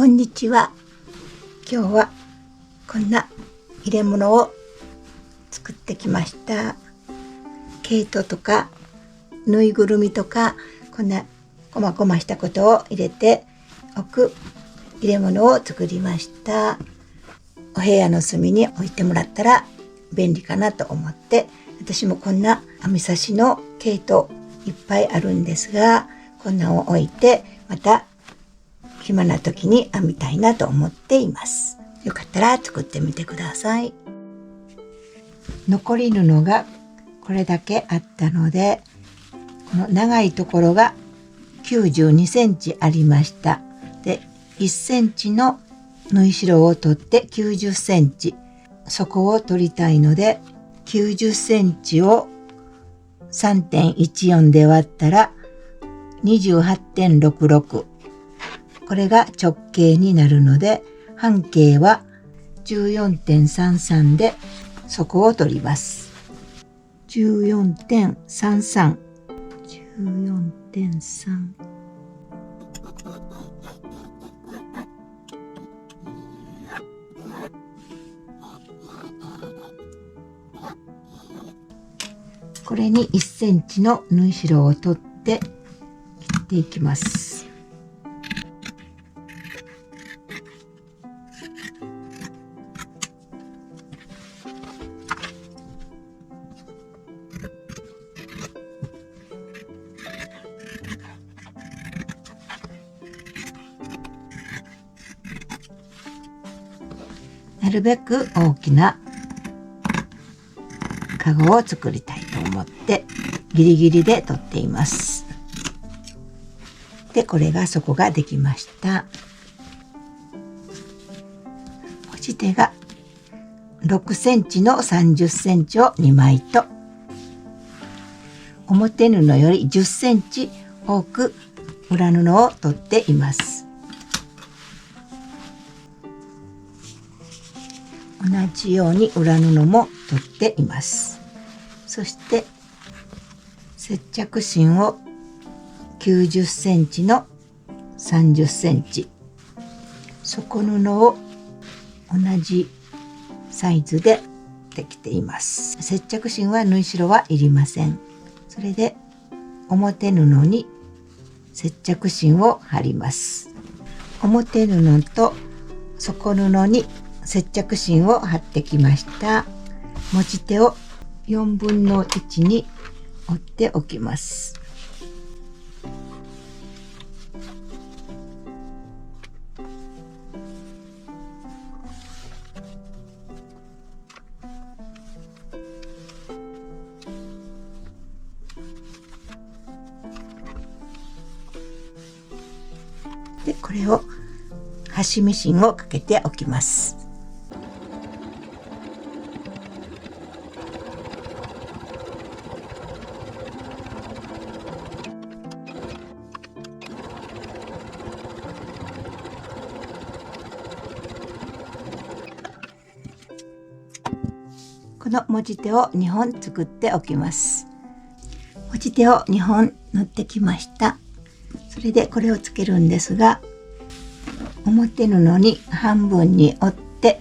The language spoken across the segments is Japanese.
こんにちは。今日はこんな入れ物を作ってきました。毛糸とかぬいぐるみとかこんなこまこましたことを入れておく入れ物を作りました。お部屋の隅に置いてもらったら便利かなと思って、私もこんな編み刺しの毛糸いっぱいあるんですが、こんなを置いてまた暇な時に編みたいなと思っています。よかったら作ってみてください。残り布がこれだけあったので、この長いところが92センチありました。で、1センチの縫い代を取って90センチ、底を取りたいので90センチを 3.14 で割ったら 28.66、これが直径になるので、半径は 14.33 で底を取ります。 14.33 14.3、これに1センチの縫い代を取って切っていきます。なるべく大きなカゴを作りたいと思ってギリギリで取っています。で、これが底ができました。持ち手が6センチの30センチを2枚と、表布より10センチ多く裏布を取っています。同じように裏布も取っています。そして接着芯を90センチの30センチ、底布を同じサイズでできています。接着芯は縫い代はいりません。それで表布に接着芯を貼ります。表布と底布に接着芯を貼ってきました。持ち手を4分の1に折っておきます。で、これを端ミシンをかけておきます。この持ち手を2本作っておきます。持ち手を2本縫ってきました。それでこれをつけるんですが、表布に半分に折って、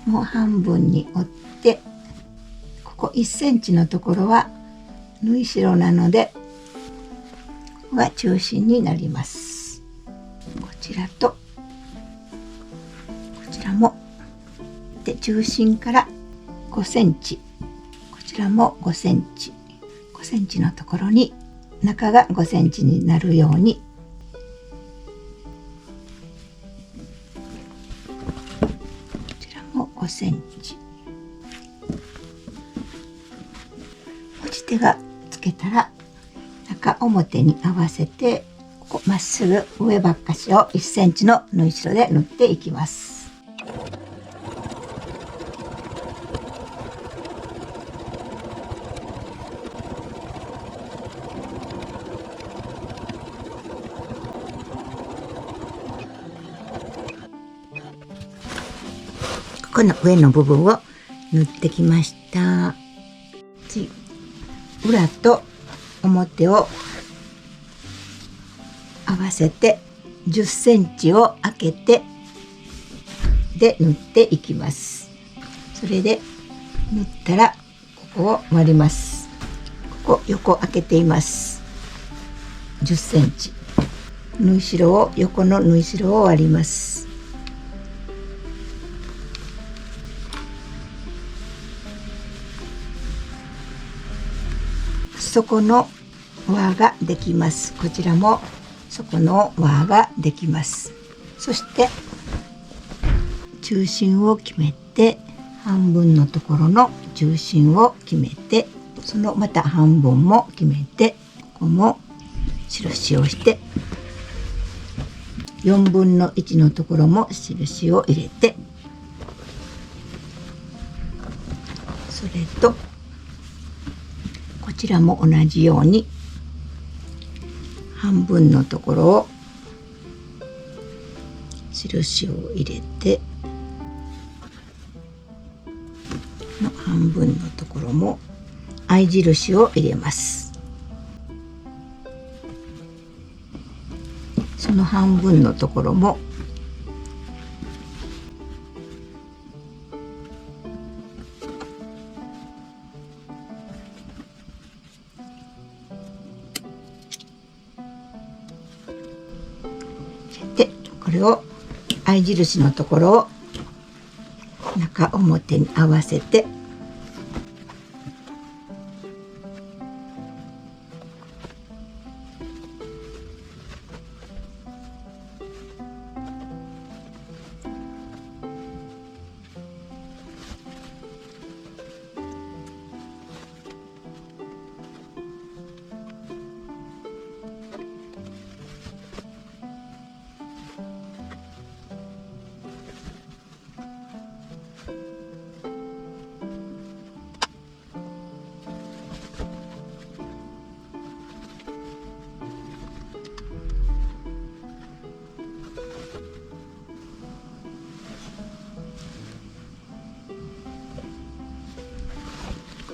もう半分に折って、ここ1センチのところは縫い代なので、ここが中心になります。こちらとこちらもで、中心から5センチ、こちらも5センチ、5センチのところに中が5センチになるように、こちらも5センチ。持ち手がつけたら中表に合わせて、ここまっすぐ上ばっかしを1センチの縫い代で縫っていきます。この上の部分を縫ってきました。次、裏と表を合わせて10センチを開けてで縫っていきます。それで縫ったらここを割ります。ここ横開けています。10センチ縫い代を横の縫い代を割ります。底の輪ができます。こちらも底の輪ができます。そして中心を決めて半分のところの中心を決めて、そのまた半分も決めて、ここも印をして4分の1のところも印を入れて、それとこちらも同じように半分のところを印を入れて、の半分のところも合い印を入れます。その半分のところもで、これを合い印のところを中表に合わせて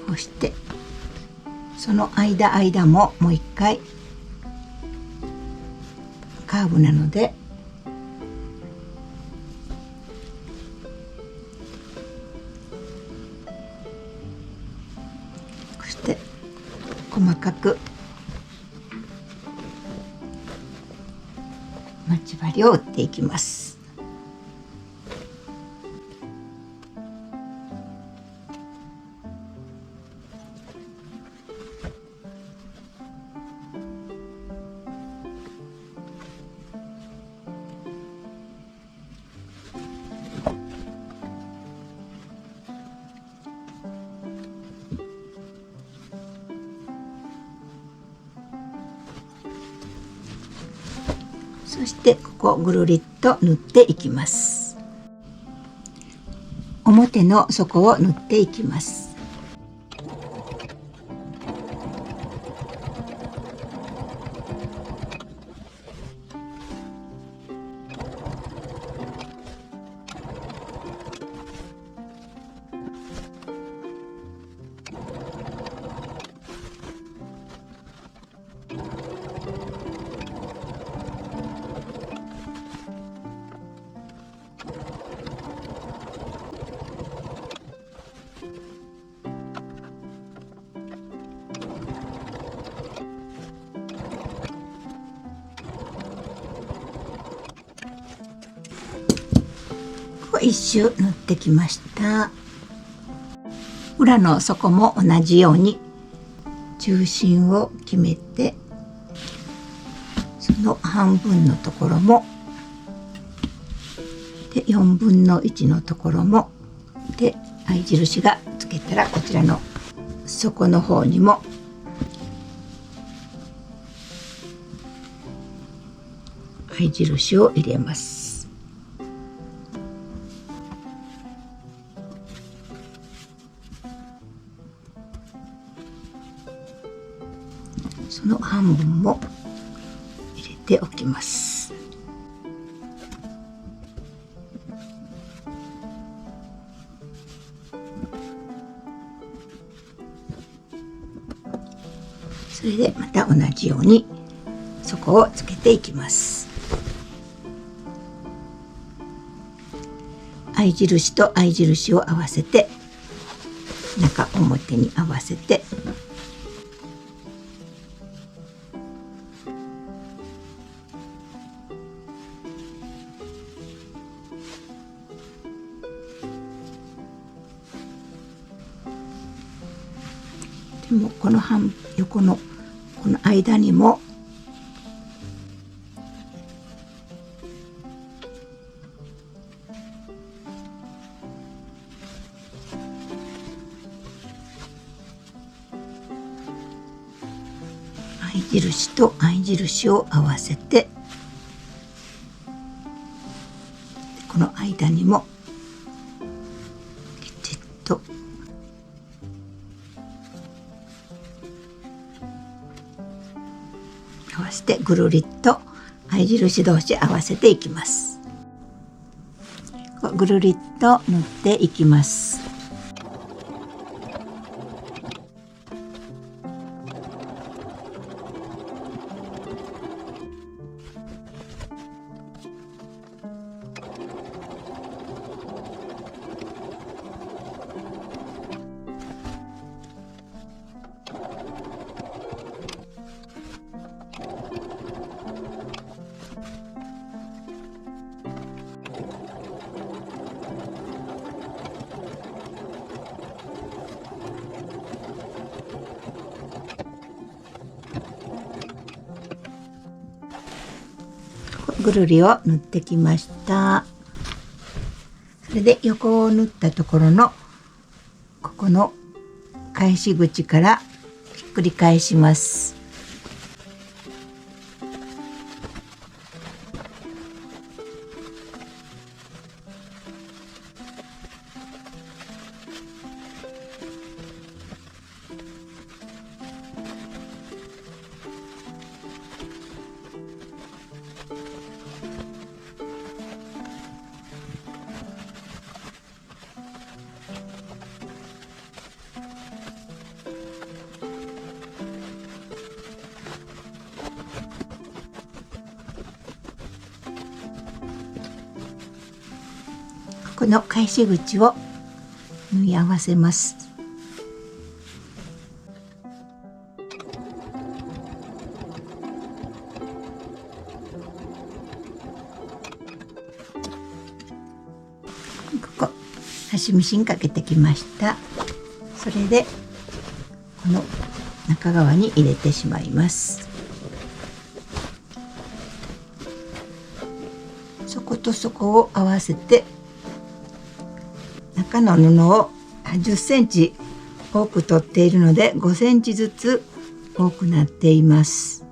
こうして、その間ももう一回カーブなのでこうして細かく待ち針を打っていきます。そしてここぐるりっと縫っていきます。表の底を縫っていきます。一周縫ってきました。裏の底も同じように中心を決めて、その半分のところもで4分の1のところもで合い印がつけたら、こちらの底の方にも合い印を入れます。その半分も入れておきます。それでまた同じように底をつけていきます。合い印と合い印を合わせて中表に合わせてでもこの横のこの間にも合い印と合い印を合わせてこの間にもきちっと合わせてぐるりっと合い印同士合わせていきます。ぐるりっと塗っていきます。ぐるりを塗ってきました。それで横を縫ったところのここの返し口からひっくり返します。この返し口を縫い合わせます。ここ端ミシンかけてきました。それでこの中側に入れてしまいます。底と底を合わせて中の布を10センチ多く取っているので5センチずつ多くなっています。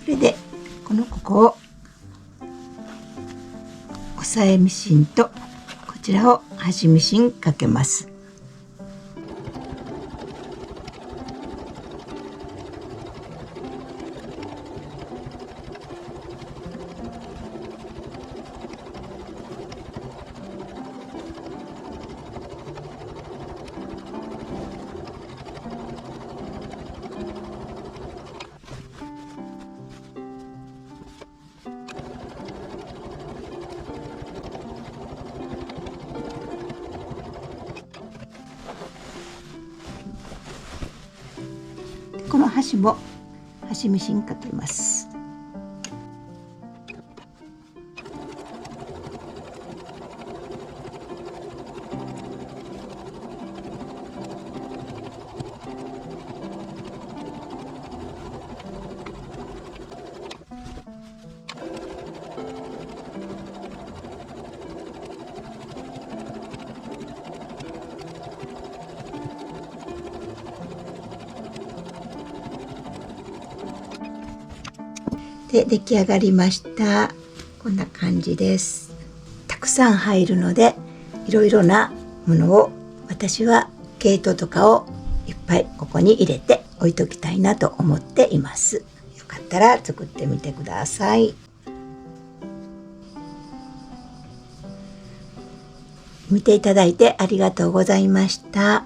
それでここを押さえミシンとこちらを端ミシンかけます。この端も端ミシンかけます。で出来上がりました。こんな感じです。たくさん入るのでいろいろなものを、私は毛糸とかをいっぱいここに入れて置いときたいなと思っています。よかったら作ってみてください。見ていただいてありがとうございました。